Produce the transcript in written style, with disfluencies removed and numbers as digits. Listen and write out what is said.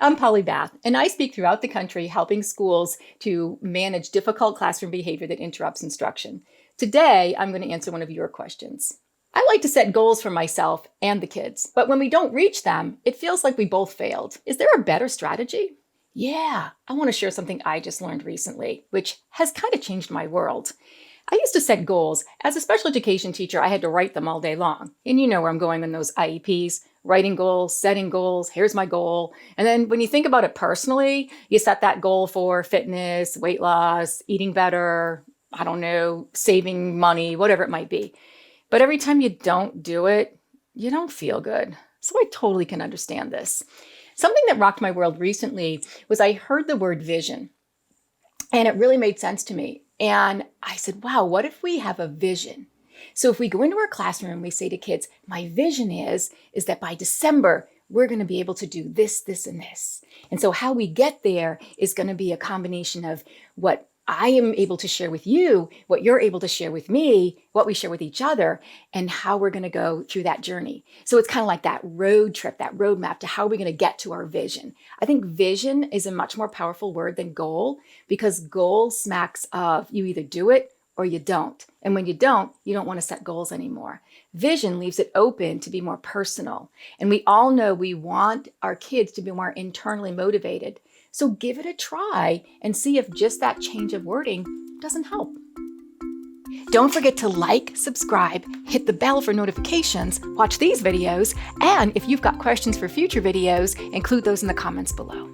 I'm Polly Bath, and I speak throughout the country helping schools to manage difficult classroom behavior that interrupts instruction. Today, I'm going to answer one of your questions. I like to set goals for myself and the kids, but when we don't reach them, it feels like we both failed. Is there a better strategy? Yeah, I want to share something I just learned recently, which has kind of changed my world. I used to set goals. As a special education teacher, I had to write them all day long. And you know where I'm going in those IEPs, writing goals, setting goals, here's my goal. And then when you think about it personally, you set that goal for fitness, weight loss, eating better, I don't know, saving money, whatever it might be. But every time you don't do it, you don't feel good. So I totally can understand this. Something that rocked my world recently was I heard the word vision, and it really made sense to me. And I said, wow, what if we have a vision? So if we go into our classroom and we say to kids, my vision is that by December, we're going to be able to do this, this, and this. And so how we get there is going to be a combination of what I am able to share with you, what you're able to share with me, what we share with each other, and how we're going to go through that journey. So it's kind of like that road trip, that roadmap to how we're going to get to our vision. I think vision is a much more powerful word than goal, because goal smacks of you either do it or you don't. And when you don't want to set goals anymore. Vision leaves it open to be more personal. And we all know we want our kids to be more internally motivated. So give it a try and see if just that change of wording doesn't help. Don't forget to like, subscribe, hit the bell for notifications, watch these videos, and if you've got questions for future videos, include those in the comments below.